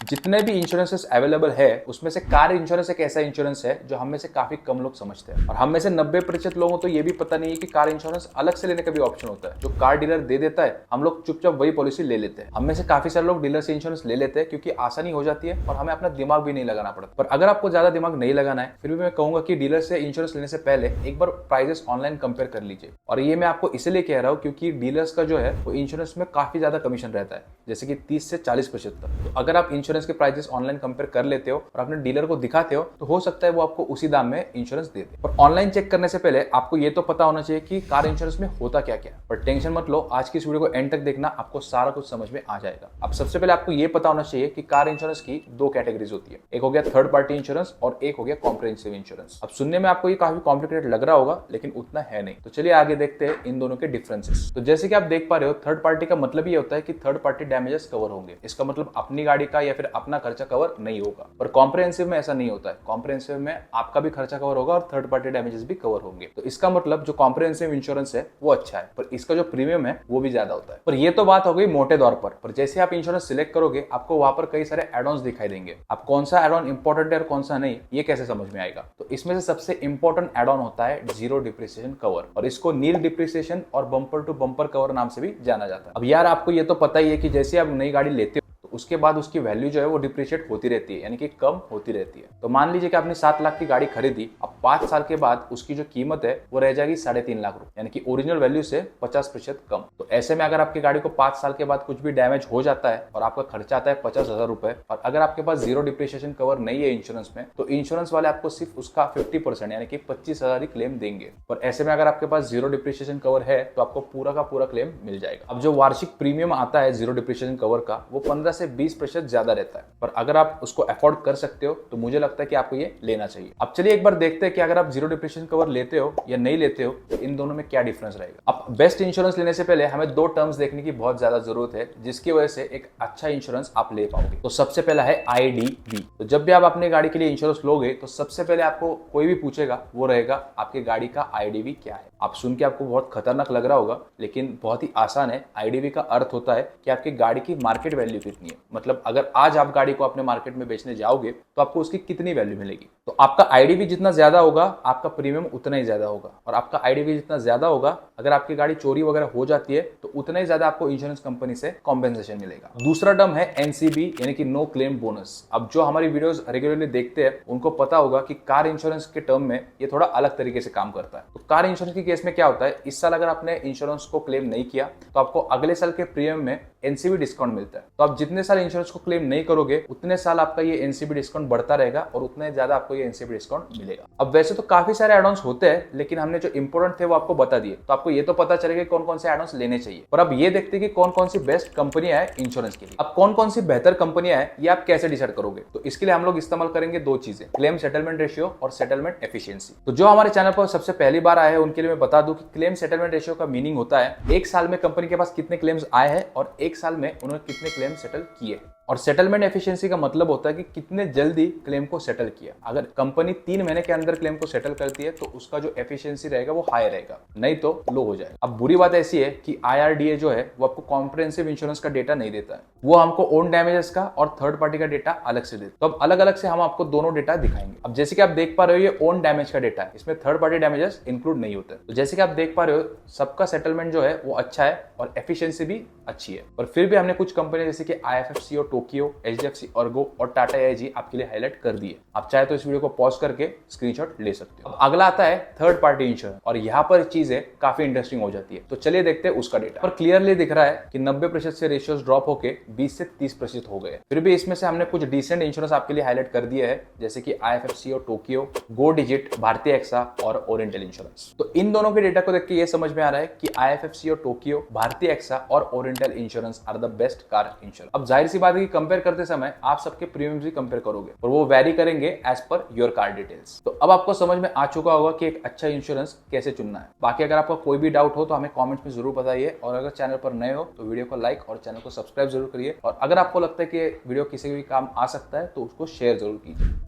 जितने भी insurances available है उसमें से कार इंश्योरेंस एक ऐसा इंश्योरेंस है जो हम में से काफी कम लोग समझते हैं, और हम में से 90% लोगों को ये भी पता नहीं है कि कार इंश्योरेंस अलग से लेने का भी ऑप्शन होता है। जो कार डीलर दे देता है हम लोग चुपचाप वही पॉलिसी ले लेते हैं। हम में से काफी सारे लोग डीलर से इंश्योरेंस ले लेते हैं क्योंकि आसानी हो जाती है और हमें अपना दिमाग भी नहीं लगाना पड़ता। पर अगर आपको ज्यादा दिमाग नहीं लगाना है फिर भी मैं कहूंगा कि डीलर से इंश्योरेंस लेने से पहले एक बार प्राइजेस ऑनलाइन कंपेयर कर लीजिए। और ये मैं आपको इसलिए कह रहा हूँ क्योंकि डीलर्स का जो है वो इंश्योरेंस में काफी ज्यादा कमीशन रहता है, जैसे कि 30 से 40% तक। तो अगर आप इंश्योरेंस के प्राइजेस ऑनलाइन कंपेयर कर लेते हो और अपने डीलर को दिखाते हो तो हो सकता है वो आपको उसी दाम में इंश्योरेंस दे दे। और ऑनलाइन चेक करने से पहले आपको ये तो पता होना चाहिए कि कार इंश्योरेंस में होता क्या क्या। पर टेंशन मत लो, आज की इस वीडियो को एंड तक देखना, आपको सारा कुछ समझ में आ जाएगा। अब सबसे पहले आपको ये पता होना चाहिए कि कार इंश्योरेंस की दो कैटेगरीज होती है, एक हो गया थर्ड पार्टी इंश्योरेंस और एक हो गया कॉम्प्रिहेंसिव इंश्योरेंस। अब सुनने में आपको ये काफी कॉम्प्लिकेटेड लग रहा होगा लेकिन उतना है नहीं। तो चलिए आगे देखते हैं इन दोनों के डिफरेंसेस। तो जैसे कि आप देख पा रहे हो, थर्ड पार्टी का मतलब ये होता है कि थर्ड पार्टी डैमेजेस कवर होंगे। इसका मतलब अपनी गाड़ी का या फिर अपना खर्चा कवर नहीं होगा। पर कॉम्प्रिहेंसिव में ऐसा नहीं होता है। कॉम्प्रिहेंसिव में आपका भी खर्चा कवर होगा और थर्ड पार्टी डैमेजेस भी कवर होंगे। तो इसका मतलब जो कॉम्प्रिहेंसिव इंश्योरेंस है वो अच्छा है, पर इसका जो प्रीमियम है वो भी ज्यादा होता है। पर ये तो बात हो गई मोटे तौर पर जैसे आप इंश्योरेंस सिलेक्ट करोगे आपको वहां पर कई सारे एड ऑन्स दिखाई देंगे। अब कौन सा एड ऑन इंपॉर्टेंट है और कौन सा नहीं, ये कैसे समझ में आएगा? तो इसमें से सबसे इंपॉर्टेंट एड ऑन होता है जीरो डिप्रिसिएशन कवर, और इसको नील डिप्रिसिएशन और बम्पर टू बम्पर कवर नाम से भी जाना जाता है। अब यार आपको ये तो पता ही है कि जैसे आप नई गाड़ी लेते हो तो उसके बाद उसकी वैल्यू जो है वो डिप्रिशिएट होती रहती है, यानी कि कम होती रहती है। तो मान लीजिए कि आपने 7 लाख की गाड़ी खरीदी, अब 5 साल के बाद उसकी जो कीमत है वो रह जाएगी 3.5 लाख रुपए, यानी कि ओरिजिनल वैल्यू से 50% कम। तो ऐसे में अगर आपकी गाड़ी को 5 साल के बाद कुछ भी डैमेज हो जाता है और आपका खर्चा आता है 50,000 रुपए, और अगर आपके पास जीरो डिप्रिशिएशन कवर नहीं है इंश्योरेंस में, तो इंश्योरेंस वाले आपको सिर्फ उसका 50% यानी कि 25,000 ही क्लेम देंगे। और ऐसे में अगर आपके पास जीरो डिप्रिशिएशन कवर है तो आपको पूरा का पूरा क्लेम मिल जाएगा। अब जो वार्षिक प्रीमियम आता है जीरो डिप्रिशिएशन कवर का वो 15 से 20% ज्यादा रहता है, पर अगर आप उसको अफोर्ड कर सकते हो तो मुझे लगता है कि आपको ये लेना चाहिए। अब चलिए एक बार देखते हैं कि अगर आप जीरो डिप्रिशिएशन कवर लेते हो या नहीं लेते हो तो इन दोनों में क्या डिफरेंस रहेगा। अब बेस्ट इंश्योरेंस लेने से पहले हमें दो टर्म्स देखने की बहुत ज्यादा जरूरत है जिसकी वजह से एक अच्छा इंश्योरेंस आप ले पाओगे। तो सबसे पहला है IDV। तो जब भी आप अपनी गाड़ी के लिए इंश्योरेंस लोगे तो सबसे पहले आपको कोई भी पूछेगा वो रहेगा आपकी गाड़ी का IDV क्या है। आप सुन के आपको बहुत खतरनाक लग रहा होगा लेकिन बहुत ही आसान है। IDV का अर्थ होता है कि आपकी गाड़ी की मार्केट वैल्यू कितनी है, मतलब अगर आज आप गाड़ी को अपने मार्केट में बेचने जाओगे तो आपको उसकी कितनी वैल्यू मिलेगी। तो आपका IDV जितना ज्यादा होगा आपका प्रीमियम उतना ही ज्यादा होगा, और आपका IDV जितना ज्यादा होगा अगर आपकी गाड़ी चोरी वगैरह हो जाती है तो उतना ही ज्यादा आपको इंश्योरेंस कंपनी से कॉम्पेंसेशन मिलेगा। दूसरा टर्म है NCB यानी कि नो क्लेम बोनस। अब जो हमारी वीडियोस रेगुलरली देखते हैं उनको पता होगा कि कार इंश्योरेंस के टर्म में ये थोड़ा अलग तरीके से काम करता है। तो कार इंश्योरेंस के केस में क्या होता है, इस साल अगर आपने इंश्योरेंस को क्लेम नहीं किया तो आपको अगले साल के प्रीमियम में NCB डिस्काउंट मिलता है। तो आप जितने साल इंश्योरेंस को क्लेम नहीं करोगे उतने साल आपका ये NCB डिस्काउंट बढ़ता रहेगा और उतने ज्यादा आपको ये NCB डिस्काउंट मिलेगा। अब वैसे तो काफी सारे एड ऑन्स होते हैं लेकिन हमने जो इंपोर्टेंट थे वो आपको बता दिए, तो आपको ये तो पता चलेगा कौन कौन से एड ऑन्स लेने चाहिए। और अब ये देखते हैं कि कौन कौन सी बेस्ट कंपनियां है इंश्योरेंस के लिए। अब कौन कौन सी बेहतर कंपनियां है ये आप कैसे डिसाइड करोगे, तो इसके लिए हम लोग इस्तेमाल करेंगे दो चीजें, क्लेम सेटलमेंट रेशियो और सेटलमेंट एफिशिएंसी। तो जो हमारे चैनल पर सबसे पहली बार आए हैं उनके लिए मैं बता दूं कि क्लेम सेटलमेंट रेशियो का मीनिंग होता है एक साल में कंपनी के पास कितने क्लेम्स आए हैं और एक साल में उन्होंने कितने क्लेम सेटल किए। और सेटलमेंट एफिशिएंसी का मतलब होता है कि कितने जल्दी क्लेम को सेटल किया। अगर कंपनी 3 महीने के अंदर क्लेम को सेटल करती है तो उसका जो एफिशिएंसी रहेगा वो हाई रहेगा, नहीं तो लो हो जाएगा। अब बुरी बात ऐसी है कि IRDA जो है वो आपको कॉम्प्रिहेंसिव इंश्योरेंस का डेटा नहीं देता है, वो हमको ओन डैमेजेस का और थर्ड पार्टी का डेटा अलग से देता है। तो अब अलग अलग से हम आपको दोनों डेटा दिखाएंगे। अब जैसे कि आप देख पा रहे हो ये ओन डैमेज का डेटा है, इसमें थर्ड पार्टी डैमेजेस इंक्लूड नहीं होते। तो जैसे कि आप देख पा रहे हो सबका सेटलमेंट जो है वो अच्छा है और एफिशिएंसी भी अच्छी है। पर फिर भी हमने कुछ कंपनी जैसे कि IFFCO, टोक्यो, HDFC अर्गो और टाटा AIG आपके लिए हाईलाइट कर दिए। आप चाहे तो इस वीडियो को पॉज करके स्क्रीनशॉट ले सकते हो। अब अगला आता है थर्ड पार्टी इंश्योरेंस, और यहाँ पर चीजें काफी इंटरेस्टिंग हो जाती है। तो चलिए देखते हैं उसका डेटा। पर क्लियरली दिख रहा है कि 90% से रेशियोज ड्रॉप होके 20 से 30% हो गए। फिर भी इसमें से हमने कुछ डिसेंट इंश्योरेंस आपके लिए हाईलाइट कर दिए है, जैसे कि IFFCO, टोक्यो, गो डिजिट, भारतीय एक्सा और ओरिएंटल इंश्योरेंस। तो इन दोनों के डेटा को देख के ये समझ में आ रहा है कि IFFCO, टोक्यो, भारतीय एक्सा और oriental insurance are the best car insurance. अब जाहिर सी बात है कि कंपेयर करते समय आप सबके प्रीमियम भी कंपेयर करोगे और वो वेरी करेंगे as per your car details. तो अब आपको समझ में आ चुका होगा कि एक अच्छा इंश्योरेंस कैसे चुनना है। बाकी अगर आपका कोई भी डाउट हो तो हमें कमेंट्स में जरूर बताइए, और अगर चैनल पर नए हो तो वीडियो को लाइक और चैनल को सब्सक्राइब जरूर करिए, और अगर आपको लगता है कि वीडियो किसी भी काम आ सकता है तो उसको शेयर जरूर कीजिए।